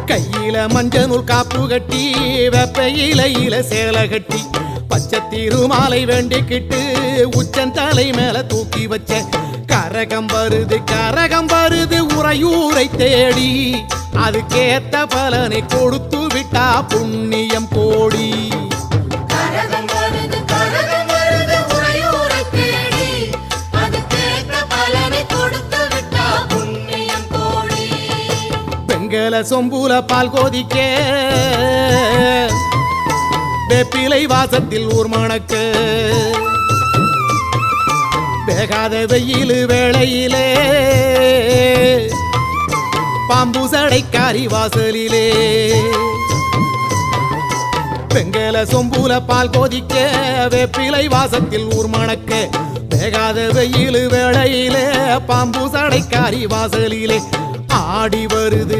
கையில மஞ்சள் நூல் காப்பு கட்டி வெப்பையில சேலை கட்டி பச்சை திருமாலை வேண்டிக்கிட்டு உச்சந்தலை மேல தூக்கி வச்ச கரகம் வருது உறையூரை தேடி அதுக்கேத்த பலனை கொடுத்து விட்டா புண்ணியம் கோடி. வெங்கல சொம்பூல பால் கோதிக்க வேப்பிலை வாசத்தில் ஊர் மணக்க வேகாத வெயில் வேளையிலே பாம்பு சடைக்காரி வாசலிலே வெங்கல சொம்பூல பால் கோதிக்க வேப்பிலை வாசத்தில் ஊர் மணக்க வேகாத வெயில் வேளையிலே பாம்பு சடைக்காரி வாசலிலே ஆடி வருது